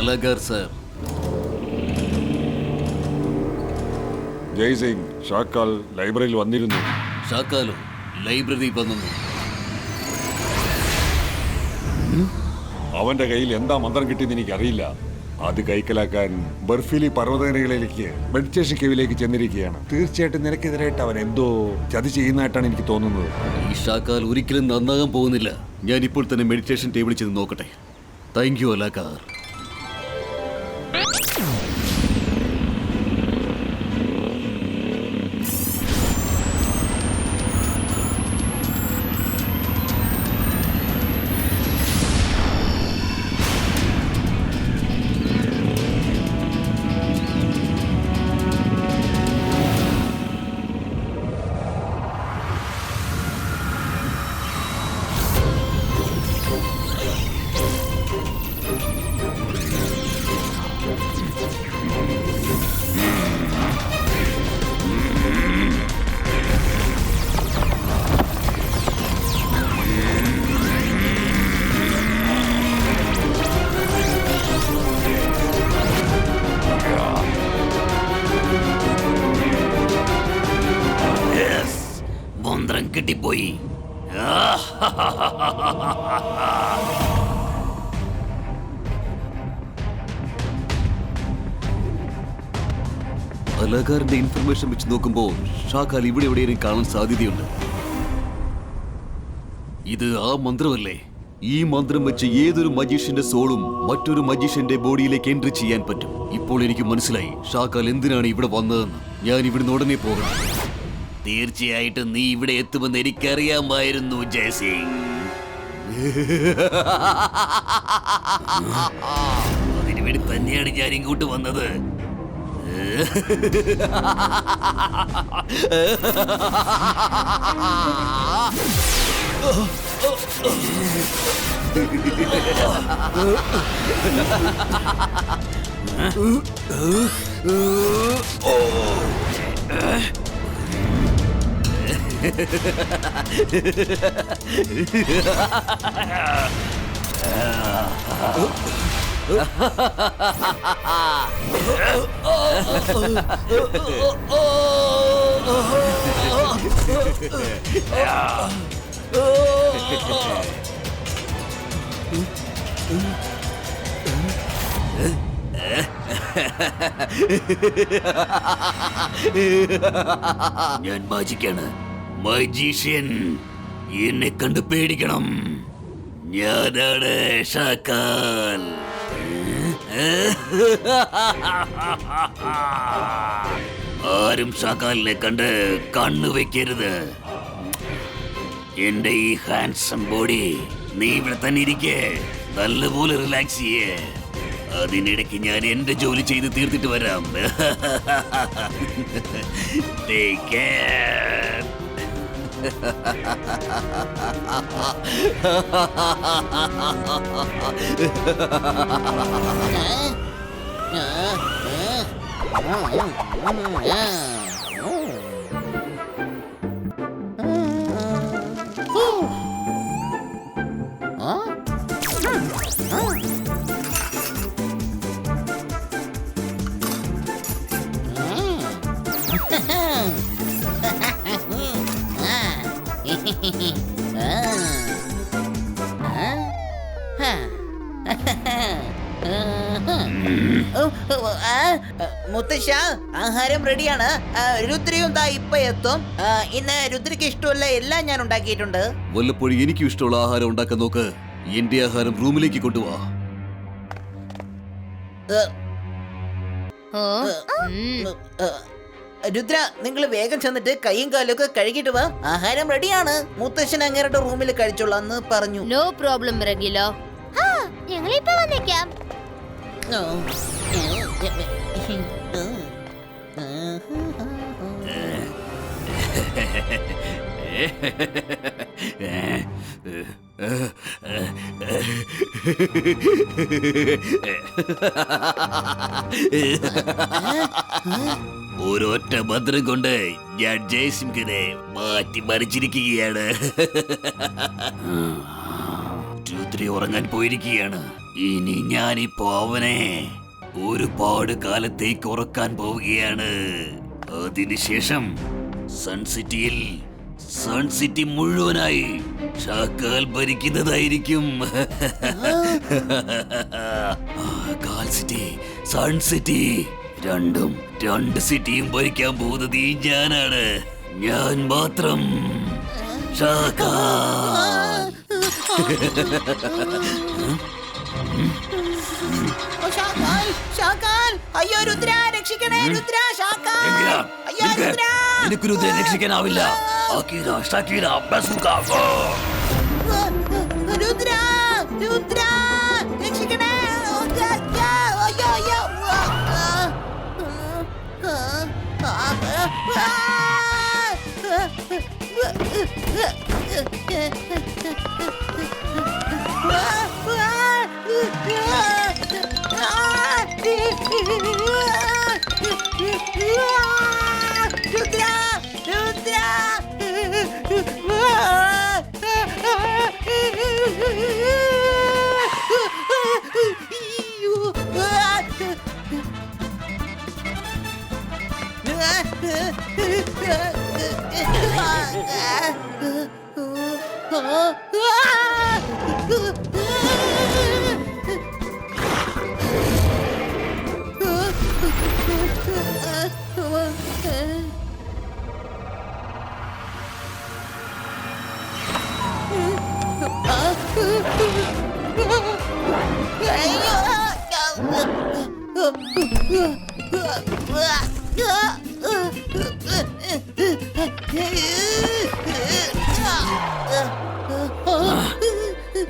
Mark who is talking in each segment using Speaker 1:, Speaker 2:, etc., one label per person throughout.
Speaker 1: അലഗർ sir.
Speaker 2: Jaising, ഷാക്കാൽ ലൈബ്രറിയിൽ വന്നിരുന്നു.
Speaker 1: ഷാക്കാലോ library വന്നു?
Speaker 2: അവന്റെ കയ്യിൽ എന്താ മന്ത്രം കിട്ടിയെന്ന് എനിക്കറിയില്ല. അത് കൈക്കലാക്കാൻ ബർഫിലി പർവ്വതനിരകളിലേക്ക് മെഡിറ്റേഷൻ കേവിലേക്ക് ചെന്നിരിക്കുകയാണ്. തീർച്ചയായിട്ടും നിനക്കെതിരായിട്ട് അവൻ എന്തോ ചതി ചെയ്യുന്നതായിട്ടാണ് എനിക്ക് തോന്നുന്നത്.
Speaker 1: ഈ ഷാക്കാൽ ഒരിക്കലും നന്നാകാൻ പോകുന്നില്ല. ഞാൻ ഇപ്പോൾ തന്നെ മെഡിറ്റേഷൻ ടേബിളിൽ ചെന്ന് നോക്കട്ടെ. Thank you Alagar. മന്ത്രം കിട്ടിപ്പോയി. അലഗാറിന്റെ ഇൻഫർമേഷൻ വെച്ച് നോക്കുമ്പോൾ ഷാക്കാൽ ഇവിടെ എവിടെയും കാണാൻ സാധ്യതയുണ്ട്. ഇത് ആ മന്ത്രമല്ലേ? ഈ മന്ത്രം വെച്ച് ഏതൊരു മജീഷ്യന്റെ സോളും മറ്റൊരു മജീഷ്യന്റെ ബോഡിയിലേക്ക് എൻട്രി ചെയ്യാൻ പറ്റും. ഇപ്പോൾ എനിക്ക് മനസ്സിലായി ഷാക്കാൽ എന്തിനാണ് ഇവിടെ വന്നതെന്ന്. ഞാൻ ഇവിടുന്ന് ഉടനെ പോകണം. തീർച്ചയായിട്ടും നീ ഇവിടെ എത്തുമെന്ന് എനിക്കറിയാമായിരുന്നു ജയസിംഗ്. അതിനുവേണ്ടി തന്നെയാണ് ഞാൻ ഇങ്ങോട്ട് വന്നത്. ഞാൻ മാജിക്കാണ്, മജീഷ്യൻ. എന്നെ കണ്ടു പേടിക്കണം. ഞാനാണ് ഷാക്കാൽ. ആരും ഷാക്കാലിനെ കണ്ട് കണ്ണുവെക്കരുത്. എന്റെ ഈ ഹാൻഡ്സം ബോഡി നീ ഇവിടെ തന്നെ ഇരിക്കേ, നല്ലപോലെ റിലാക്സ് ചെയ്യേ. അതിനിടയ്ക്ക് ഞാൻ എന്റെ ജോലി ചെയ്ത് തീർത്തിട്ട് വരാം. Take care.
Speaker 3: മുത്തശ്ശ, ആഹാരം റെഡിയാണ്. രുദ്രയും ദാ ഇപ്പൊ എത്തും. ഇന്ന് രുദ്രയ്ക്ക് ഇഷ്ടമുള്ള എല്ലാം ഞാൻ ഉണ്ടാക്കിയിട്ടുണ്ട്.
Speaker 1: വല്ലപ്പോഴും എനിക്കും ഇഷ്ടമുള്ള ആഹാരം ഉണ്ടാക്കാൻ നോക്ക്. എന്റെ ആഹാരം റൂമിലേക്ക് കൊണ്ടുപോവാ.
Speaker 3: രുദ്ര, നിങ്ങൾ വേഗം ചെന്നിട്ട് കൈയും കാലൊക്കെ കഴുകിട്ട് വാ. ആഹാരം റെഡിയാണ്. മുത്തശ്ശൻ അങ്ങേരുടെ റൂമിൽ കഴിച്ചോളാന്ന് പറഞ്ഞു.
Speaker 4: നോ പ്രോബ്ലം റഗിലോ. ഞങ്ങളിപ്പോ വന്നേക്കാം.
Speaker 1: ഒരൊറ്റ മന്ത്രം കൊണ്ട് ഞാൻ ജയസിംഹിനെ മാറ്റി മറിച്ചിരിക്കുകയാണ്. രുദ്ര ഉറങ്ങാൻ പോയിരിക്കുകയാണ്. ഇനി ഞാനിപ്പോ അവനെ ഒരുപാട് കാലത്തേക്ക് ഉറക്കാൻ പോവുകയാണ്. അതിനുശേഷം സൺസിറ്റി മുഴുവനായി ഷാക്കാൽ ഭരിക്കുന്നതായിരിക്കും. സൺസിറ്റി രണ്ട് സിറ്റിയും ഭരിക്കാൻ പോകുന്നത് ഈ ഞാനാണ്. ഞാൻ മാത്രം ഷാക്കാൽ.
Speaker 3: അയ്യോ രുദ്ര രക്ഷിക്കണേ രുദ്ര ഷാക്കാൽ. അയ്യോ രുദ്ര.
Speaker 1: നിനക്ക് രുദ്രനെ രക്ഷിക്കാനാവില്ല.
Speaker 3: രുദ്ര രുദ്ര രക്ഷിക്കണേ. അയ്യോ അയ്യോ. രുദ്ര രുദ്ര.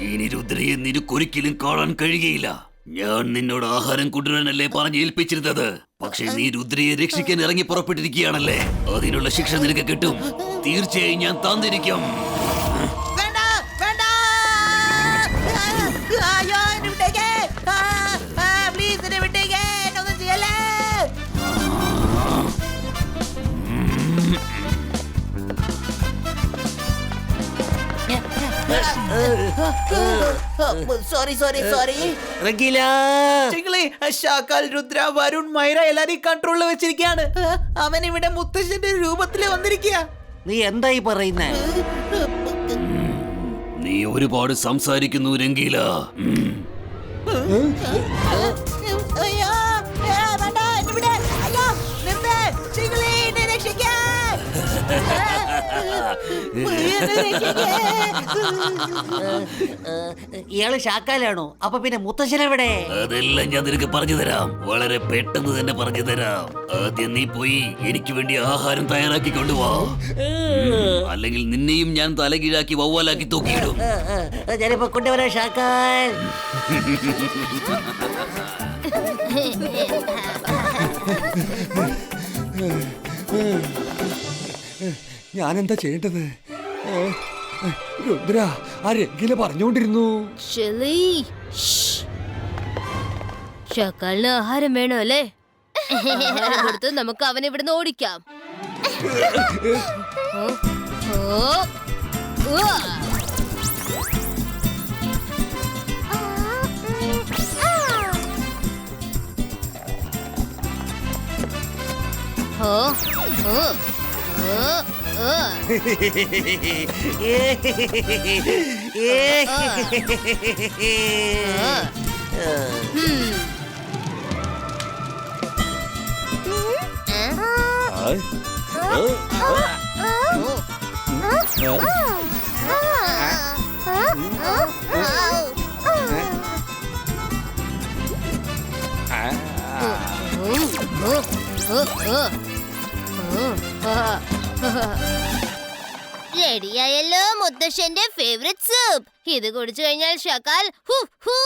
Speaker 1: ഇനി രുദ്രയെ നിനക്കൊരിക്കലും കാണാൻ കഴിയുകയില്ല. ഞാൻ നിന്നോട് ആഹാരം കൊണ്ടുവരാനല്ലേ പറഞ്ഞ് ഏൽപ്പിച്ചിരുന്നത്. പക്ഷെ നീ രുദ്രയെ രക്ഷിക്കാൻ ഇറങ്ങി പുറപ്പെട്ടിരിക്കുകയാണല്ലേ. അതിനുള്ള ശിക്ഷ നിനക്ക് കിട്ടും. തീർച്ചയായും ഞാൻ തന്നിരിക്കും.
Speaker 3: വേണ്ട വേണ്ട. അയ്യോ എന്നെ വിട്ടേക്ക്. പ്ലീസ് എന്നെ വിട്ടേക്ക്. എന്നൊന്നും ചെയ്യല്ലേ. Sorry sorry sorry. Shakaal, Rudra, Varun, Myra എല്ലാരെയും കൺട്രോളിൽ വെച്ചിരിക്കുകയാണ്. അവൻ ഇവിടെ മുത്തശ്ശന്റെ രൂപത്തില് വന്നിരിക്കുക.
Speaker 5: നീ എന്തായി പറയുന്നേ?
Speaker 1: നീ ഒരുപാട് സംസാരിക്കുന്നു രംഗീല.
Speaker 3: അയ്യോ വേണ്ട എന്നെ വിട്. അയ്യോ നിർത്ത്. ചിങ്കിളി എന്നെ രക്ഷിക്കാൻ.
Speaker 5: ഇയാള് ഷാക്കാലാണോ? അപ്പൊ പിന്നെ മുത്തശ്ശനെവിടെ?
Speaker 1: അതെല്ലാം ഞാൻ നിനക്ക് പറഞ്ഞു തരാം. വളരെ പെട്ടെന്ന് തന്നെ പറഞ്ഞു തരാം. ആദ്യം നീ പോയി എനിക്ക് വേണ്ടി ആഹാരം തയ്യാറാക്കി കൊണ്ടുവാ. അല്ലെങ്കിൽ നിന്നെയും ഞാൻ തലകീഴാക്കി വവ്വാലാക്കി തൂക്കിയിടും.
Speaker 5: ഞാനിപ്പോ കൊണ്ടുവരാം ഷാക്കാൽ.
Speaker 2: ഞാനെന്താ ചെയ്യേണ്ടത്? രുദ്ര ആ രംഗില പറഞ്ഞുകൊണ്ടിരുന്നു.
Speaker 4: ഷക്കാലിന് ആഹാരം വേണോ അല്ലേ? ആഹാരം കൊടുത്ത് നമുക്ക് അവനെ ഇവിടുന്ന് ഓടിക്കാം. റെഡിയായല്ലോ മുത്തശ്ശന്റെ ഫേവറേറ്റ് സൂപ്പ്. ഇത് കുടിച്ചു കഴിഞ്ഞാൽ ഷക്കാൽ ഹു ഹു.